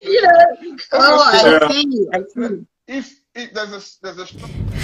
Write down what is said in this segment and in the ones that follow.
You know, oh, I Yeah. see, I see. If there's a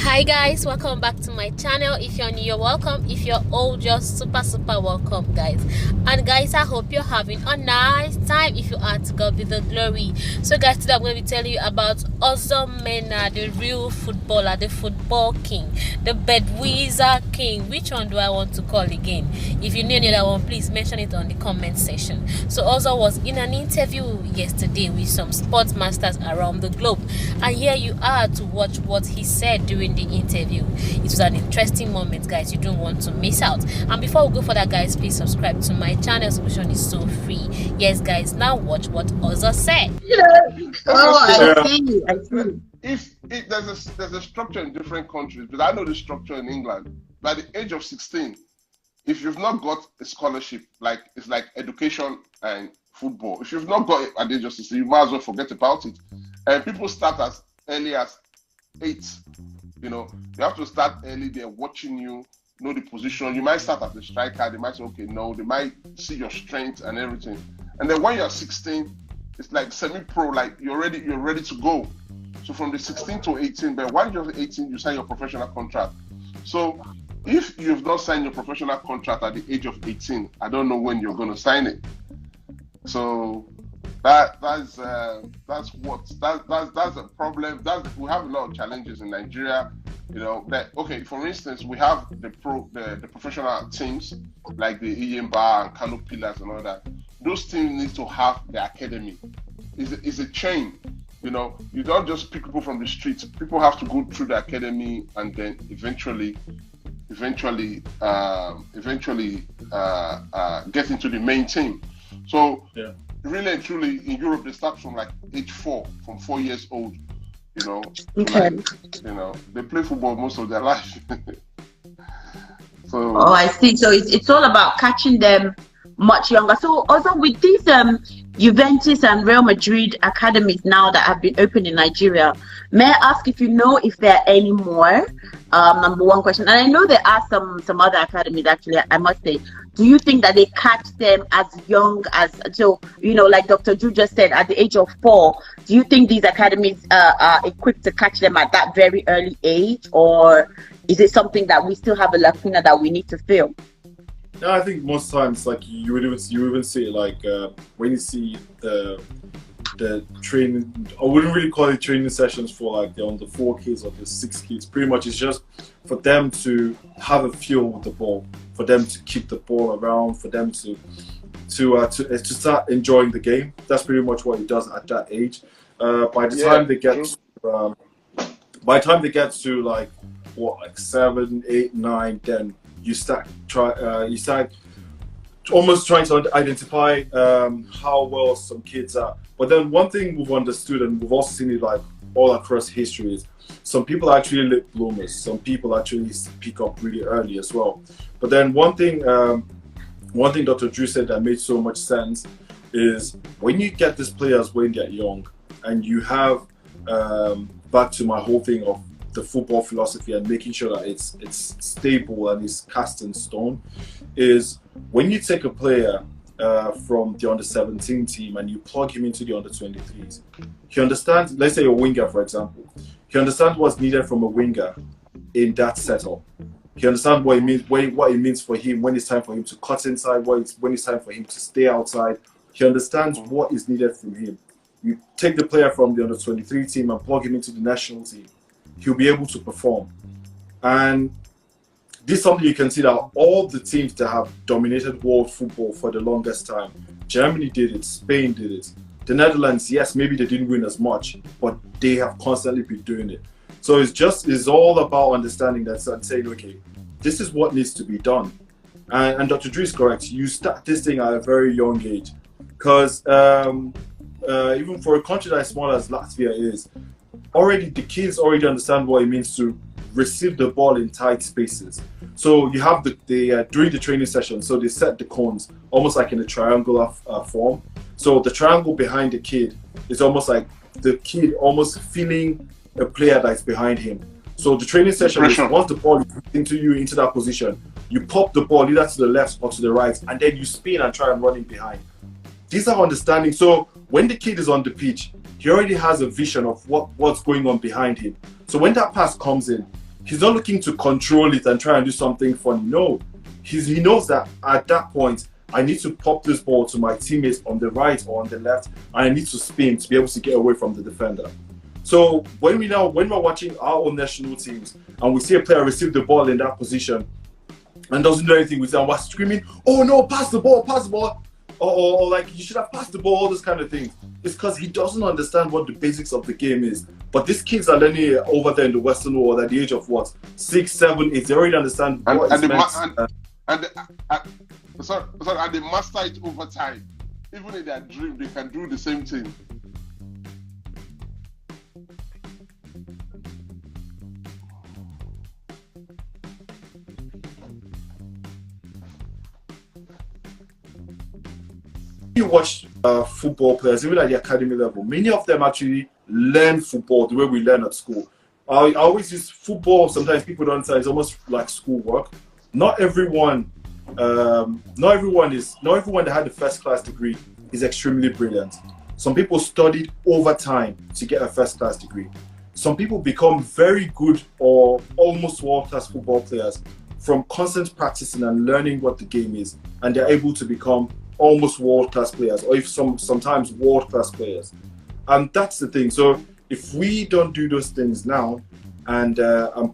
Hi guys, welcome back to my channel. If you're new, you're welcome. If you're old, you're super welcome, guys. And guys, I hope you're having a nice time. If you are, to God be the glory. So guys, today I'm going to be telling you about Ozone Mena, the real footballer, the football king, the Bedweezer king. Which one do I want to call again? If you know the other one, please mention it on the comment section. So Ozone was in an interview yesterday with some sports masters around the globe, and here you are to watch what he said during the interview. It was an interesting moment, guys. You don't want to miss out. And before we go further, guys, please subscribe to my channel. Subscription is so free. Yes, guys, now watch what Ozzy said. You know, let's oh, just say I that Yeah. see, I see. if there's a structure in different countries, but I know the structure in England. By the age of 16, if you've not got a scholarship, like it's like education and football. If you've not got it at the age of 16, you might as well forget about it. And people start as early as 8. You have to start early. They're watching you, know the position. You might start as a striker. They might say, okay, no. They might see your strength and everything. And then when you're 16, it's like semi-pro. Like you're ready to go. So from the 16 to 18, but when you're 18, you sign your professional contract. So if you've not signed your professional contract at the age of 18, I don't know when you're going to sign it. So that's a problem. We have a lot of challenges in Nigeria. That okay. For instance, we have the professional teams like the Iyemba and Kano Pillars and all that. Those teams need to have the academy. Is a chain. You don't just pick people from the streets. People have to go through the academy and then eventually get into the main team. So Yeah. really and truly in Europe they start from like age 4, from 4 years old, to Okay. like, they play football most of their life. Oh, So I see. So it's all about catching them much younger. So also with these Juventus and Real Madrid academies now that have been opened in Nigeria, may I ask if you know if there are any more? Number one question. And I know there are some other academies actually, I must say. Do you think that they catch them as young as so, like Dr. Drew just said, at the age of 4? Do you think these academies are equipped to catch them at that very early age, or is it something that we still have a lacuna that we need to fill? Yeah, I think most times, like you even see it, like when you see the training. I wouldn't really call it training sessions for like the under 4 kids or the 6 kids. Pretty much, it's just for them to have a feel with the ball, for them to keep the ball around, for them to start enjoying the game. That's pretty much what he does at that age. By the yeah, time they get, true. by the time they get to like what, like 7, 8, 9, then you start almost trying to identify how well some kids are. But then one thing we've understood, and we've also seen it like all across history, is some people are actually late bloomers. Some people actually pick up really early as well. But then one thing Dr. Drew said that made so much sense is when you get these players when they're young, and you have back to my whole thing of the football philosophy and making sure that it's stable and it's cast in stone, is when you take a player from the under 17 team and you plug him into the under 23s, he understands, let's say a winger for example, he understands what's needed from a winger in that setup. He understands what it means, what it means for him when it's time for him to cut inside, when it's time for him to stay outside. He understands what is needed from him. You take the player from the under 23 team and plug him into the national team, he'll be able to perform. And this is something you can see that all the teams that have dominated world football for the longest time, Germany did it, Spain did it, the Netherlands, yes, maybe they didn't win as much, but they have constantly been doing it. So it's all about understanding that and saying, okay, this is what needs to be done. And Dr. Drew is correct. You start this thing at a very young age, because even for a country that is small as Latvia is, already the kids already understand what it means to receive the ball in tight spaces. So you have during the training session, so they set the cones almost like in a triangular form. So the triangle behind the kid is almost like the kid almost feeling a player that's behind him. So the training session is Pressure. once the ball is into that position, you pop the ball either to the left or to the right, and then you spin and try and run it behind. these are understanding. So when the kid is on the pitch, he already has a vision of what's going on behind him. So when that pass comes in, he's not looking to control it and try and do something funny. No, he knows that at that point, I need to pop this ball to my teammates on the right or on the left, and I need to spin to be able to get away from the defender. So when we're watching our own national teams and we see a player receive the ball in that position and doesn't do anything with it, and we're screaming, "Oh no, pass the ball," or like, "You should have passed the ball," all this kind of things. It's because he doesn't understand what the basics of the game is. But these kids are learning it over there in the Western world at the age of what, 6, 7, 8. They already understand what it's meant. And they master it over time. Even in their dream, they can do the same thing. You watch football players, even at the academy level, many of them actually learn football the way we learn at school. I always use football. Sometimes people don't understand. It's almost like schoolwork. Not everyone that had a first-class degree is extremely brilliant. Some people studied over time to get a first-class degree. Some people become very good or almost world-class football players from constant practicing and learning what the game is, and they're able to become almost world-class players, or if sometimes world-class players. And that's the thing. So if we don't do those things now and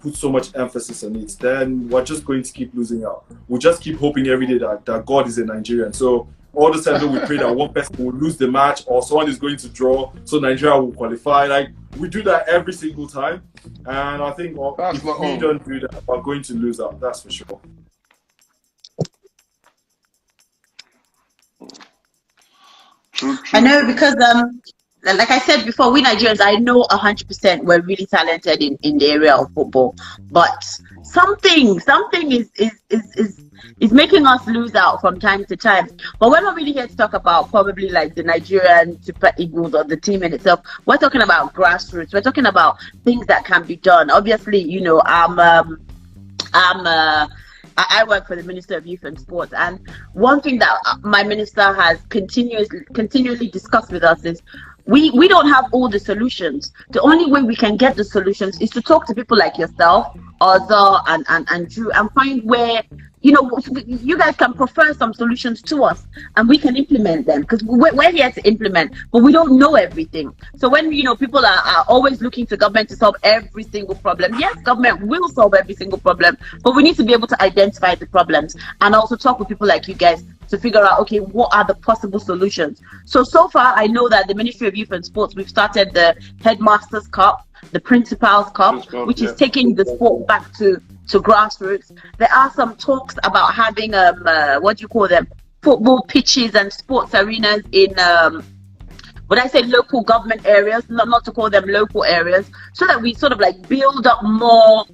put so much emphasis on it, then we're just going to keep losing out. We just keep hoping every day that God is a Nigerian. So all the time that we pray that one person will lose the match or someone is going to draw, so Nigeria will qualify. Like, we do that every single time. And I think if we don't do that, we're going to lose out. That's for sure. I know, because like I said before, we Nigerians, I know 100% we're really talented in the area of football, but something is making us lose out from time to time. But we're not really here to talk about probably like the Nigerian Super Eagles or the team in itself. We're talking about grassroots. We're talking about things that can be done. Obviously, you know, I work for the Minister of Youth and Sports, and one thing that my minister has continually discussed with us is we don't have all the solutions. The only way we can get the solutions is to talk to people like yourself, Other, and Drew, and find where, you know, you guys can prefer some solutions to us and we can implement them, because we're here to implement, but we don't know everything. So when, you know, people are always looking to government to solve every single problem, yes, government will solve every single problem, but we need to be able to identify the problems and also talk with people like you guys to figure out, okay, what are the possible solutions. So far, I know that the Ministry of Youth and Sports, we've started the Headmasters Cup, the Principals Cup, which is taking the sport back to grassroots. There are some talks about having what do you call them, football pitches and sports arenas in when I say local government areas, not to call them local areas, so that we sort of like build up more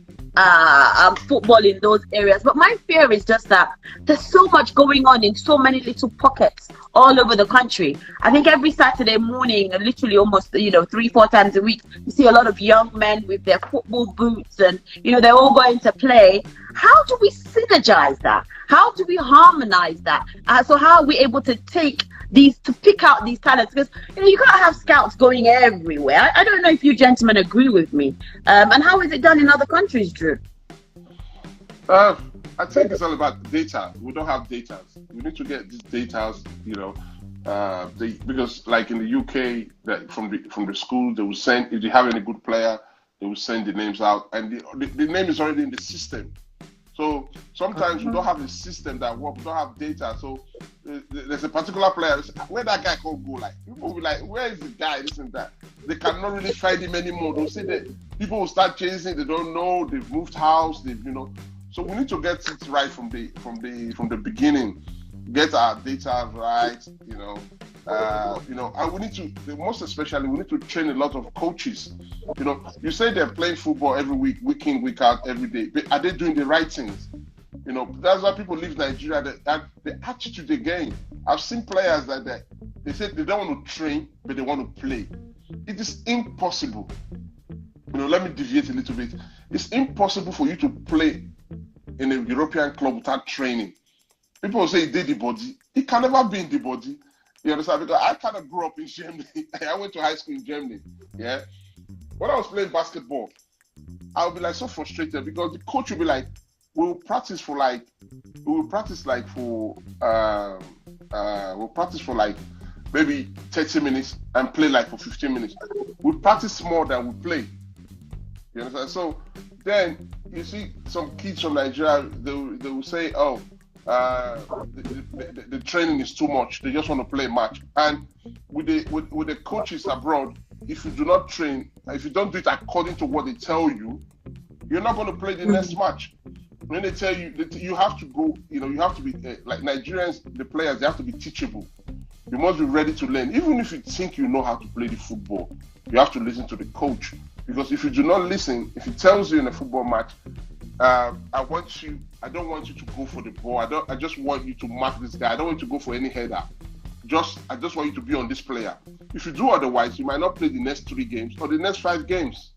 football in those areas. But my fear is just that there's so much going on in so many little pockets all over the country. I think every Saturday morning, literally almost, you know, 3-4 times a week, you see a lot of young men with their football boots and, you know, they're all going to play. How do we synergize that? How do we harmonize that? So how are we able to pick out these talents? Because, you know, you can't have scouts going everywhere. I don't know if you gentlemen agree with me. And how is it done in other countries, Drew? I think it's all about data. We don't have data. We need to get these data, you know, because like in the UK, from the school, they will send, if they have any good player, they will send the names out, and the name is already in the system. So sometimes we don't have a system that works. We don't have data. So there's a particular player. Where that guy can go? Like, people will be like, where is the guy? This and that. They cannot really find him anymore. They'll say that people will start chasing. They don't know. They've moved house. They've, you know. So we need to get it right from the beginning. Get our data right. You know. And we need to, most especially, we need to train a lot of coaches. You know, you say they're playing football every week, week in, week out, every day. But are they doing the right things? You know, that's why people leave Nigeria. The attitude again. I've seen players that they say they don't want to train, but they want to play. It is impossible. You know, let me deviate a little bit. It's impossible for you to play in a European club without training. People will say he did the body. He can never be in the body. You understand? Because I kind of grew up in Germany. I went to high school in Germany. Yeah. When I was playing basketball, I would be like so frustrated because the coach would be like, we'll practice for like maybe 30 minutes and play like for 15 minutes. We practice more than we play. You understand? So then you see some kids from Nigeria, they will say, oh, the training is too much. They just want to play a match. And with the coaches abroad, if you do not train, if you don't do it according to what they tell you, you're not going to play the next match. When they tell you that you have to go, you have to be like Nigerians, the players, they have to be teachable. You must be ready to learn. Even if you think you know how to play the football, you have to listen to the coach. Because if you do not listen, if he tells you in a football match, I don't want you to go for the ball. I just want you to mark this guy. I don't want you to go for any header. I just want you to be on this player. If you do otherwise, you might not play the next 3 games or the next 5 games.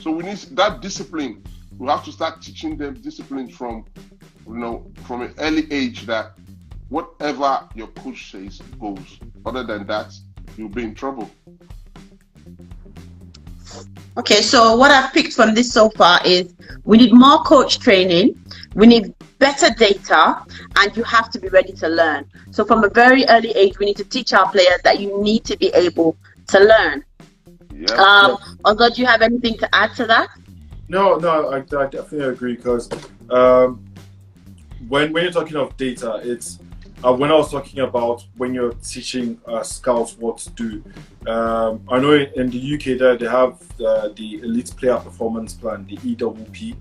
So we need that discipline. We have to start teaching them discipline from an early age, that whatever your coach says goes. Other than that, you'll be in trouble. Okay, so what I've picked from this so far is we need more coach training, we need better data, and you have to be ready to learn. So from a very early age, we need to teach our players that you need to be able to learn. Yeah. Although, do you have anything to add to that? No, I definitely agree, because when you're talking of data, it's when I was talking about when you're teaching scouts what to do. I know in the UK there they have the Elite Player Performance Plan, the EPP,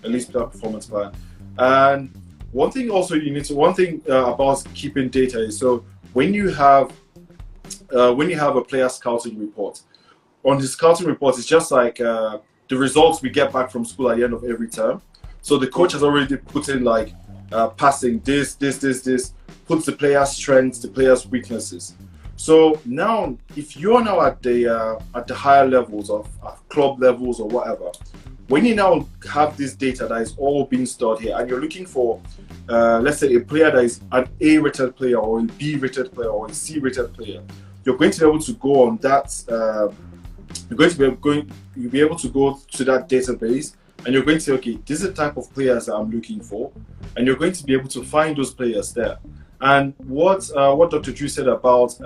Elite Player Performance Plan. And one thing about keeping data is, so when you have a player scouting report, on the scouting report, it's just like the results we get back from school at the end of every term. So the coach has already put in like passing this, puts the player's strengths, the player's weaknesses. So now, if you're now at the higher levels of club levels or whatever, when you now have this data that is all being stored here, and you're looking for, let's say, a player that is an A-rated player or a B-rated player or a C-rated player, you're going to be able to go on that. You'll be able to go to that database, and you're going to say, okay, this is the type of players that I'm looking for, and you're going to be able to find those players there. And what Dr. Drew said about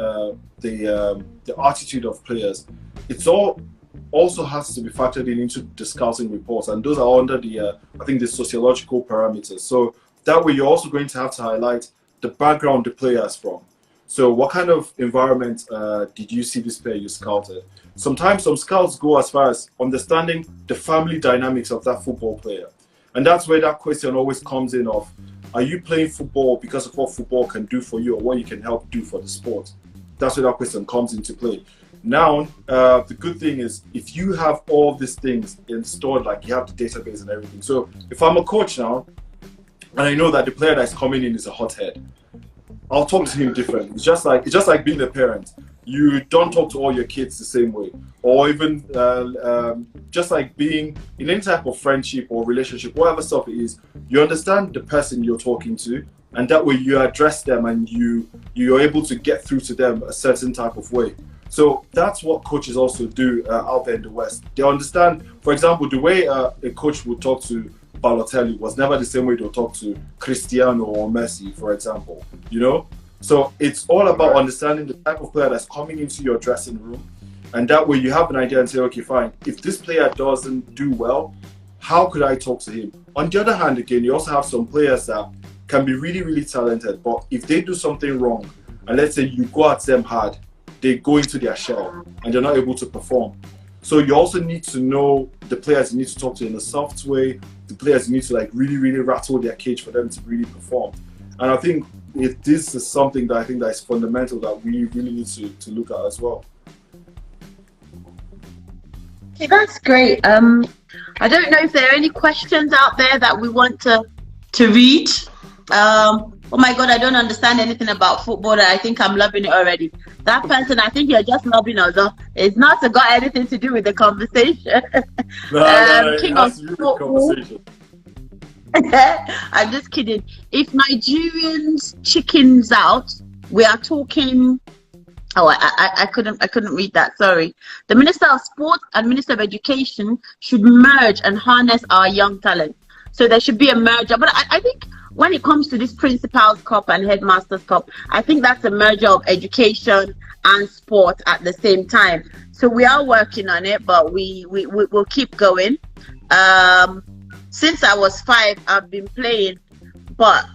the attitude of players, it's also has to be factored into the scouting reports, and those are under the I think the sociological parameters. So that way, you're also going to have to highlight the background the player is from. So what kind of environment did you see this player you scouted? Sometimes some scouts go as far as understanding the family dynamics of that football player. And that's where that question always comes in of, are you playing football because of what football can do for you or what you can help do for the sport? That's where that question comes into play. Now, the good thing is, if you have all these things installed, like you have the database and everything. So if I'm a coach now, and I know that the player that's coming in is a hothead, I'll talk to him differently. It's just like being a parent. You don't talk to all your kids the same way, or even just like being in any type of friendship or relationship, whatever stuff it is. You understand the person you're talking to, and that way you address them and you're able to get through to them a certain type of way. So that's what coaches also do out there in the West. They understand, for example, the way a coach would talk to Balotelli was never the same way they'll talk to Cristiano or Messi, for example, So it's all about understanding the type of player that's coming into your dressing room, and that way you have an idea and say, okay, fine, if this player doesn't do well, how could I talk to him? On the other hand, again, you also have some players that can be really, really talented, but if they do something wrong, and let's say you go at them hard, they go into their shell and they're not able to perform. So you also need to know the players you need to talk to in a soft way, the players you need to like really, really rattle their cage for them to really perform. And I think this is something that I think that is fundamental that we really need to look at as well. Okay, that's great. I don't know if there are any questions out there that we want to read. Oh my God, I don't understand anything about football. I think I'm loving it already. That person, I think you're just loving us. It's not got anything to do with the conversation. No, King it has of to do with the conversation. I'm just kidding. If Nigerians chickens out, we are talking. Oh, I couldn't read that. Sorry. The Minister of Sport and Minister of Education should merge and harness our young talent. So there should be a merger. But I think when it comes to this Principals Cup and Headmasters Cup, I think that's a merger of education and sport at the same time. So we are working on it, but we'll keep going. Since I was 5, I've been playing, but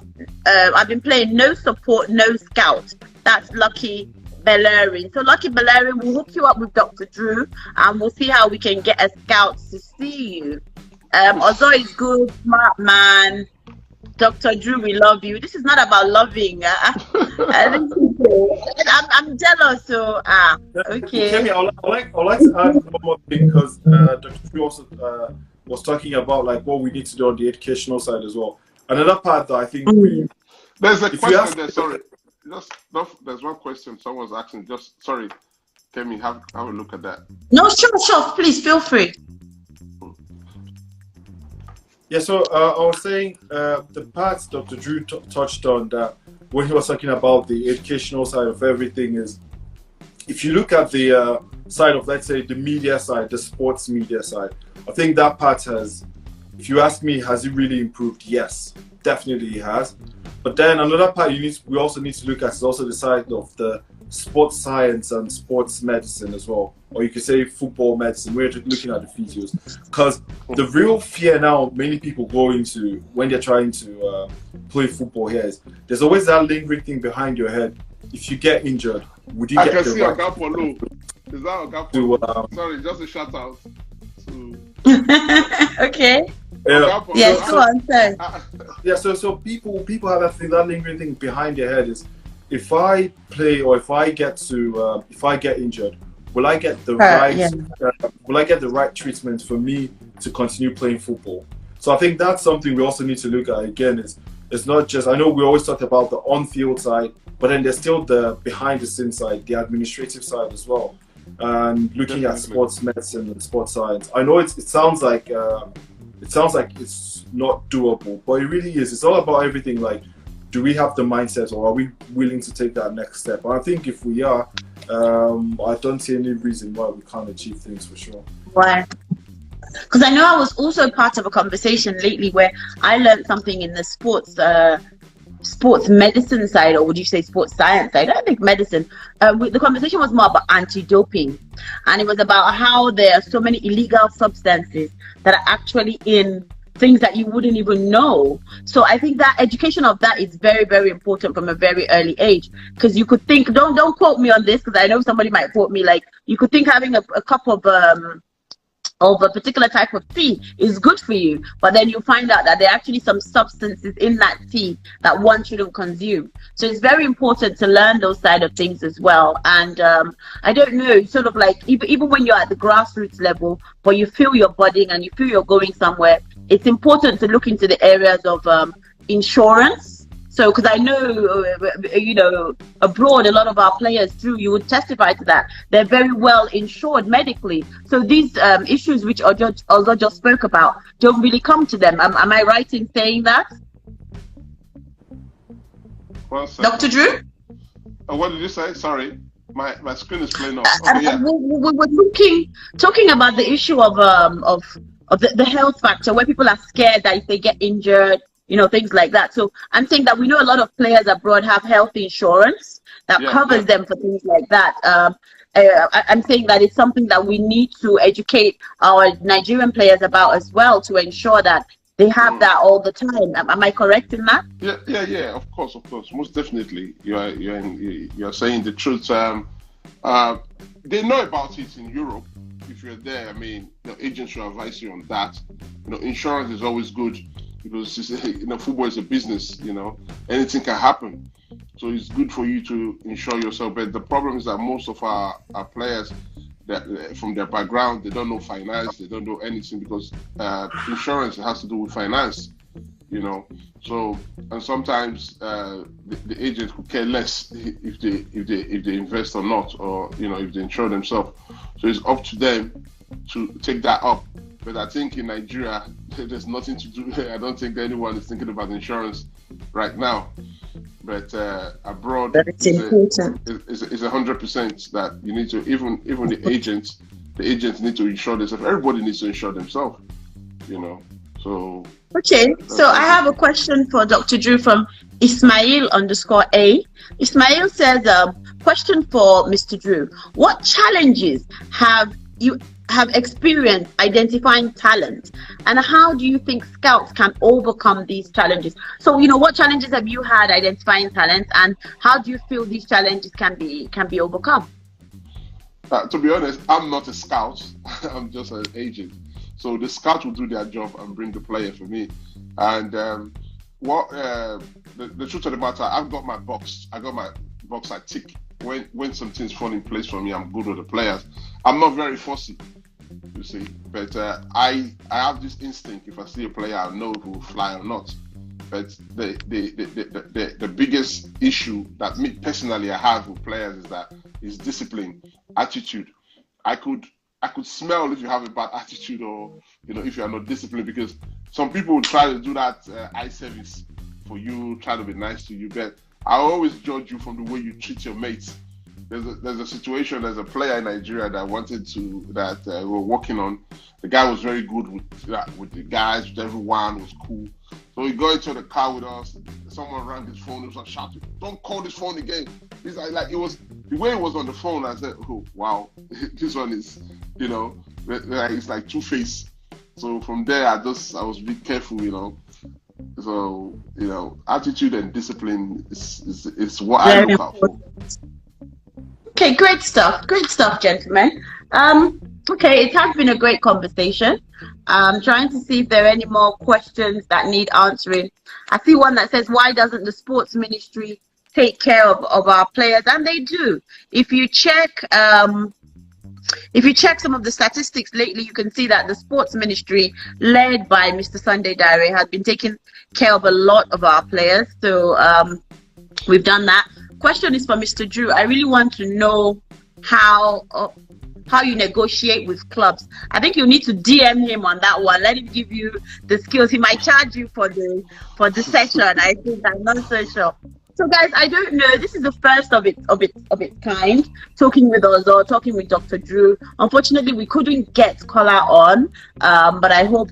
I've been playing no support, no scout. That's Lucky Bellerin. So Lucky Bellerin, we'll hook you up with Dr. Drew, and we'll see how we can get a scout to see you. Ozo is good, smart man. Dr. Drew, we love you. This is not about loving. I'm jealous. So okay. Kemi, I'd like to add one more thing, because Dr. Drew also was talking about like what we need to do on the educational side as well. Another part that I think there's a question there. Sorry, there's one question someone's asking. Just sorry, Kemi, have a look at that. No, sure. Please feel free. Yeah, so I was saying the parts Dr. Drew touched on, that when he was talking about the educational side of everything, is if you look at the side of, let's say, the media side, the sports media side, I think that part has, if you ask me, has it really improved? Yes, definitely it has. But then another part we also need to look at is also the side of the sports science and sports medicine as well, or you could say football medicine. We're looking at the physios, because the real fear now many people go into when they're trying to play football here is there's always that lingering thing behind your head. If you get injured, would you get the right? Is that Agapo? Sorry, just a shout out to okay. Yeah. Yes, go on, sir. Yeah, so people have that thing, that lingering thing behind their head is, if I play or if I get injured, will I get the right treatment for me to continue playing football? So I think that's something we also need to look at. Again, it's not just, I know we always talk about the on-field side, but then there's still the behind-the-scenes side, the administrative side as well, and looking at sports medicine and sports science. I know it sounds like it's not doable, but it really is. It's all about everything. Like, do we have the mindset, or are we willing to take that next step? And I think if we are, I don't see any reason why we can't achieve things, for sure. Why? Because I know I was also part of a conversation lately where I learned something in the sports medicine side, or would you say sports science side? I think medicine. The conversation was more about anti-doping, and it was about how there are so many illegal substances that are actually in things that you wouldn't even know. So I think that education of that is very, very important from a very early age, because you could think, don't quote me on this, because I know somebody might quote me, like you could think having a cup of a particular type of tea is good for you, but then you find out that there are actually some substances in that tea that one shouldn't consume. So it's very important to learn those side of things as well. And I don't know, sort of like even when you're at the grassroots level, but you feel you're budding and you feel you're going somewhere, it's important to look into the areas of insurance. So, because I know, abroad, a lot of our players, Drew, you would testify to that. They're very well insured medically. So these issues which Ozo just spoke about don't really come to them. Am I right in saying that? Dr. Drew? What did you say? Sorry. My screen is playing off. Okay, yeah. We're talking about the issue of the health factor, where people are scared that if they get injured, things like that. So I'm saying that we know a lot of players abroad have health insurance that covers them for things like that. I'm saying that it's something that we need to educate our Nigerian players about as well, to ensure that they have that all the time. Am I correct in that? Yeah. Of course, most definitely. You're saying the truth. They know about it in Europe. If you're there, I mean, the agent should advise you on that. Insurance is always good, because football is a business. Anything can happen, so it's good for you to insure yourself. But the problem is that most of our players, that from their background, they don't know finance, they don't know anything, because insurance has to do with finance. So, and sometimes the agent could care less if they invest or not, or if they insure themselves. So it's up to them to take that up. But I think in Nigeria, there's nothing to do. I don't think anyone is thinking about insurance right now. but abroad But it's important. is 100% that you need to even the agents need to insure themselves. Everybody needs to insure themselves, you know. So Okay, so I have a question for Dr. Drew from Ismail_A. Ismail says, question for Mr. Drew. What challenges have you experienced identifying talent, and how do you think scouts can overcome these challenges? So, what challenges have you had identifying talent, and how do you feel these challenges can be overcome? To be honest, I'm not a scout. I'm just an agent. So the scout will do their job and bring the player for me. And the truth of the matter, I've got my box. I got my box I tick. When some things fall in place for me, I'm good with the players. I'm not very fussy, you see. But I have this instinct. If I see a player, I know who will fly or not. But the biggest issue that me personally I have with players is discipline, attitude. I could smell if you have a bad attitude, or if you are not disciplined, because some people will try to do that eye service for you, try to be nice to you, but I always judge you from the way you treat your mates. There's a situation, there's a player in Nigeria that we were working on. The guy was very good with the guys, with everyone, was cool. So he got into the car with us. Someone rang his phone. He was like shouting, "Don't call this phone again." He's like it was the way it was on the phone. I said, "Oh wow, this one is, it's like two-faced." So from there, I was being careful, So attitude and discipline is what I look out for. Okay, great stuff, gentlemen. Okay, it has been a great conversation. I'm trying to see if there are any more questions that need answering. I see one that says, why doesn't the sports ministry take care of our players? And they do. If you check some of the statistics lately, you can see that the sports ministry, led by Mr. Sunday Diary, has been taking care of a lot of our players. So we've done that. Question is for Mr. Drew. I really want to know how you negotiate with clubs. I think you need to DM him on that one. Let him give you the skills. He might charge you for the session. I think, I'm not so sure. So guys, I don't know. This is the first of its kind. Talking with us or talking with Dr. Drew. Unfortunately, we couldn't get Kola on, but I hope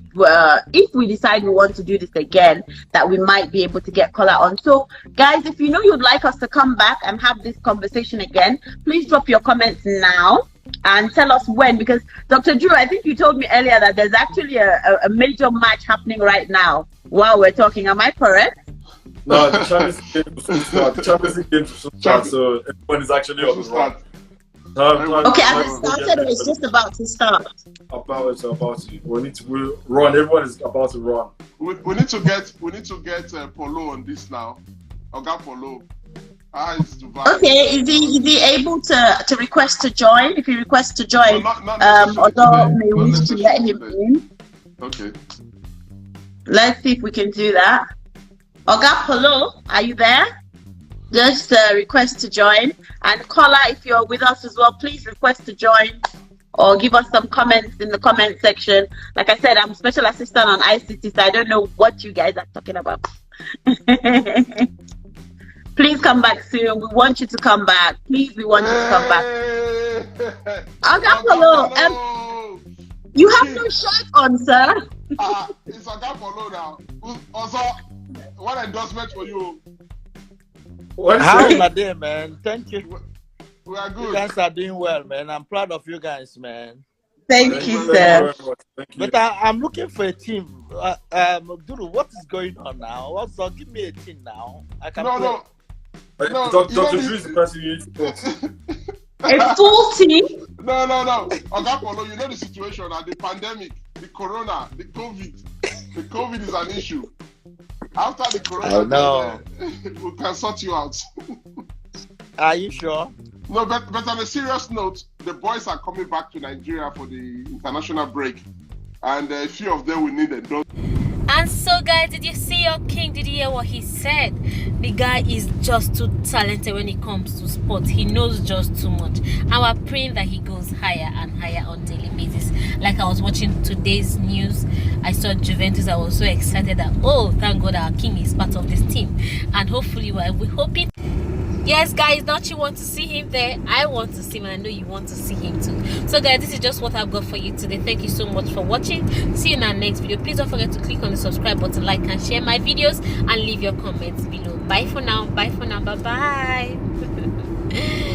if we decide we want to do this again, that we might be able to get Kola on. So guys, if you'd like us to come back and have this conversation again, please drop your comments now and tell us when, because Dr. Drew, I think you told me earlier that there's actually a major match happening right now while we're talking. Am I correct? No, the Champions League game was start. The Champions League game was start, so everyone is actually on the run. Okay, has it started or it's just about to start? About to. We need to run. Everyone is about to run. We need to get Polo on this now. Oga Polo. Okay, is he able to request to join? If he requests to join, although may wish to let him in. Okay. Let's see if we can do that. Oga Polo, are you there? Just request to join. And Kola, if you're with us as well, please request to join or give us some comments in the comment section. Like I said, I'm special assistant on ICT, so I don't know what you guys are talking about. Please come back soon. We want you to come back. Please, we want you to come back. Oga Polo, you have no shirt on, sir. It's Oga Polo now. Also, one endorsement for you. How are you, man? Thank you. We are good. You guys are doing well, man. I'm proud of you guys, man. Thank you, sir. But I'm looking for a team. Duru, what is going on now? Also, give me a team now. I can play. No. Dr. Drew is the person you need to talk to. A full team? No. Oga Polo, you know the situation now, the pandemic, the corona, the COVID. The COVID is an issue. After the corona, we can sort you out. Are you sure? No, but on a serious note, the boys are coming back to Nigeria for the international break, and a few of them will need a dose. And And so guys, did you see your king? Did you hear what he said? The guy is just too talented when it comes to sports. He knows just too much, and we're praying that he goes higher and higher on daily basis. Like I was watching today's news, I saw Juventus. I was so excited that, oh, thank God our king is part of this team, and hopefully we're hoping. Yes guys, don't you want to see him there? I want to see him, and I know you want to see him too. So guys, this is just what I've got for you today. Thank you so much for watching. See you in our next video. Please don't forget to click on the subscribe button, like and share my videos, and leave your comments below. Bye for now. Bye for now. Bye bye.